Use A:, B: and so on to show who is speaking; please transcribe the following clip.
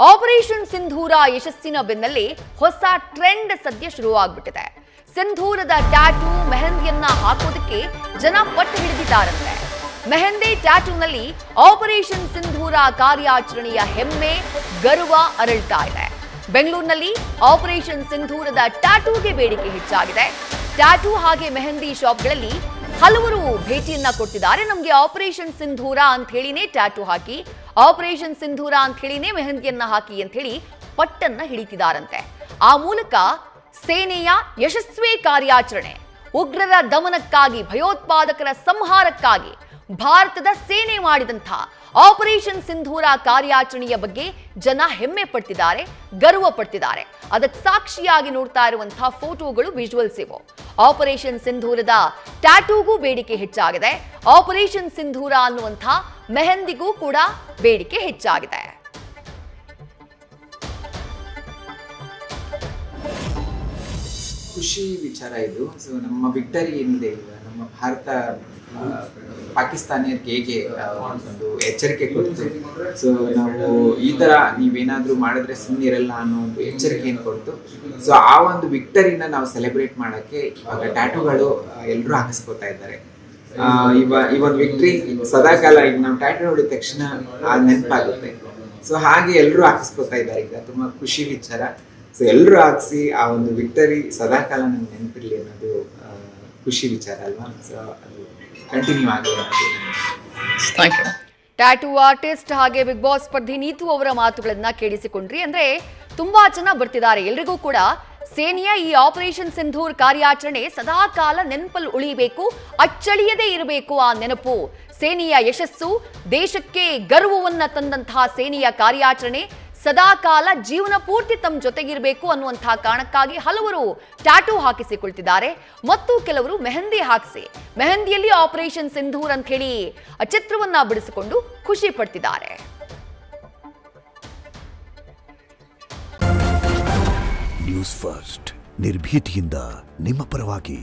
A: Operation ಸಿಂಧೂರ ಯಶಸ್ಸಿನ ಬೆನ್ನಲ್ಲೇ ಹೊಸ ಟ್ರೆಂಡ್ ಸದ್ಯ ಶುರುವಾಗ್ಬಿಟ್ಟಿದೆ. ಸಿಂಧೂರದ ಟ್ಯಾಟೂ ಮೆಹಂದಿಯನ್ನ ಹಾಕೋದಕ್ಕೆ ಜನ ಪಟ್ಟು ಹಿಡಿದಿದ್ದಾರಂತೆ. ಮೆಹಂದಿ ಟ್ಯಾಟೂನಲ್ಲಿ ಆಪರೇಷನ್ ಸಿಂಧೂರ ಕಾರ್ಯಾಚರಣೆಯ ಹೆಮ್ಮೆ ಗರ್ವ ಅರಳ್ತಾ ಇದೆ. ಬೆಂಗಳೂರಿನಲ್ಲಿ ಆಪರೇಷನ್ ಸಿಂಧೂರದ ಟ್ಯಾಟೂಗೆ ಬೇಡಿಕೆ ಹೆಚ್ಚಾಗಿದೆ. ಟ್ಯಾಟೂ ಹಾಗೆ ಮೆಹಂದಿ ಶಾಪ್ಗಳಲ್ಲಿ ಹಲವರು ಭೇಟಿಯನ್ನ ಕೊಟ್ಟಿದ್ದಾರೆ. ನಮಗೆ ಆಪರೇಷನ್ ಸಿಂಧೂರ ಅಂತ ಹೇಳಿನೇ ಟ್ಯಾಟೂ ಹಾಕಿ, ಆಪರೇಷನ್ ಸಿಂಧೂರ ಅಂತ ಹೇಳಿನೇ ಮೆಹಂದಿಯನ್ನ ಹಾಕಿ ಅಂತ ಹೇಳಿ ಪಟ್ಟನ್ನ ಹಿಡಿತಿದ್ದಾರಂತೆ. ಆ ಮೂಲಕ ಸೇನೆಯ ಯಶಸ್ವಿ ಕಾರ್ಯಾಚರಣೆ, ಉಗ್ರರ ದಮನಕ್ಕಾಗಿ, ಭಯೋತ್ಪಾದಕರ ಸಂಹಾರಕ್ಕಾಗಿ ಭಾರತದ ಸೇನೆ ಮಾಡಿದಂಥ ಆಪರೇಷನ್ ಸಿಂಧೂರ ಕಾರ್ಯಾಚರಣೆಯ ಬಗ್ಗೆ ಜನ ಹೆಮ್ಮೆ ಪಡ್ತಿದ್ದಾರೆ, ಗರ್ವ ಪಡ್ತಿದ್ದಾರೆ. ಅದಕ್ಕೆ ಸಾಕ್ಷಿಯಾಗಿ ನೋಡ್ತಾ ಇರುವಂತಹ ಫೋಟೋಗಳು, ವಿಜುವಲ್ಸ್ ಇವು. ಆಪರೇಷನ್ ಸಿಂಧೂರದ ಟ್ಯಾಟೂಗೂ ಬೇಡಿಕೆ ಹೆಚ್ಚಾಗಿದೆ. ಆಪರೇಷನ್ ಸಿಂಧೂರ ಅನ್ನುವಂಥ ಮೆಹಂದಿಗೂ ಕೂಡ ಬೇಡಿಕೆ ಹೆಚ್ಚಾಗಿದೆ.
B: ಖುಷಿ ವಿಚಾರ ಇದು. ಸೊ ನಮ್ಮ ವಿಕ್ಟರಿ ಏನಿದೆ ಈಗ, ನಮ್ಮ ಭಾರತ ಪಾಕಿಸ್ತಾನಿಯರಿಗೆ ಹೇಗೆ ಒಂದು ಎಚ್ಚರಿಕೆ ಕೊಡ್ತು, ಸೊ ನಾವು ಈ ತರ ನೀವೇನಾದ್ರೂ ಮಾಡಿದ್ರೆ ಸುಮ್ಮನಿರಲ್ಲ ಅನ್ನೋ ಒಂದು ಎಚ್ಚರಿಕೆಯನ್ನು ಕೊಡ್ತು. ಸೊ ಆ ಒಂದು ವಿಕ್ಟರಿನ ನಾವು ಸೆಲೆಬ್ರೇಟ್ ಮಾಡಕ್ಕೆ ಇವಾಗ ಟ್ಯಾಟೂಗಳು ಎಲ್ಲರೂ ಹಾಕಿಸ್ಕೊತಾ ಇದ್ದಾರೆ. ಈ ಒಂದು ವಿಕ್ಟ್ರಿ ಸದಾಕಾಲ ಈಗ ನಾವು ಟ್ಯಾಟೂ ನೋಡಿದ ತಕ್ಷಣ ಅದು ನೆನಪಾಗುತ್ತೆ. ಸೊ ಹಾಗೆ ಎಲ್ಲರೂ ಹಾಕಿಸ್ಕೊತಾ ಇದ್ದಾರೆ. ಈಗ ತುಂಬಾ ಖುಷಿ ವಿಚಾರ. ಸೊ ಎಲ್ಲರೂ ಹಾಕಿಸಿ ಆ ಒಂದು ವಿಕ್ಟರಿ ಸದಾಕಾಲ ನಮ್ಗೆ ನೆನಪಿರ್ಲಿ ಅನ್ನೋದು ಖುಷಿ ವಿಚಾರ ಅಲ್ವಾ? ಸೊ ಅದು ಕಂಟಿನ್ಯೂ ಆಗಲಿ.
A: ಟ್ಯಾಟೂ ಆರ್ಟಿಸ್ಟ್ ಹಾಗೆ ಬಿಗ್ ಬಾಸ್ ಸ್ಪರ್ಧಿ ನೀತು ಅವರ ಮಾತುಗಳನ್ನ ಕೇಳಿಸಿಕೊಂಡ್ರಿ. ಅಂದ್ರೆ ತುಂಬಾ ಜನ ಬರ್ತಿದ್ದಾರೆ. ಎಲ್ರಿಗೂ ಕೂಡ ಸೇನೆಯ ಈ ಆಪರೇಷನ್ ಸಿಂಧೂರ್ ಕಾರ್ಯಾಚರಣೆ ಸದಾಕಾಲ ನೆನಪಲ್ಲಿ ಉಳಿಬೇಕು, ಅಚ್ಚಳಿಯದೇ ಇರಬೇಕು. ಆ ನೆನಪು, ಸೇನೆಯ ಯಶಸ್ಸು, ದೇಶಕ್ಕೆ ಗರ್ವವನ್ನ ತಂದಂತಹ ಸೇನೆಯ ಕಾರ್ಯಾಚರಣೆ ಸದಾಕಾಲ ಜೀವನ ಪೂರ್ತಿ ತಮ್ಮ ಜೊತೆಗಿರಬೇಕು ಅನ್ನುವಂತಹ ಕಾರಣಕ್ಕಾಗಿ ಹಲವರು ಟ್ಯಾಟೂ ಹಾಕಿಸಿಕೊಳ್ತಿದ್ದಾರೆ. ಮತ್ತು ಕೆಲವರು ಮೆಹಂದಿ ಹಾಕಿಸಿ, ಮೆಹಂದಿಯಲ್ಲಿ ಆಪರೇಷನ್ ಸಿಂಧೂರ್ ಅಂತ ಹೇಳಿ ಚಿತ್ರವನ್ನ ಬಿಡಿಸಿಕೊಂಡು ಖುಷಿ ಪಡ್ತಿದ್ದಾರೆ.
C: ನ್ಯೂಸ್ ಫಸ್ಟ್, ನಿರ್ಭೀತಿಯಿಂದ ನಿಮ್ಮ ಪರವಾಗಿ.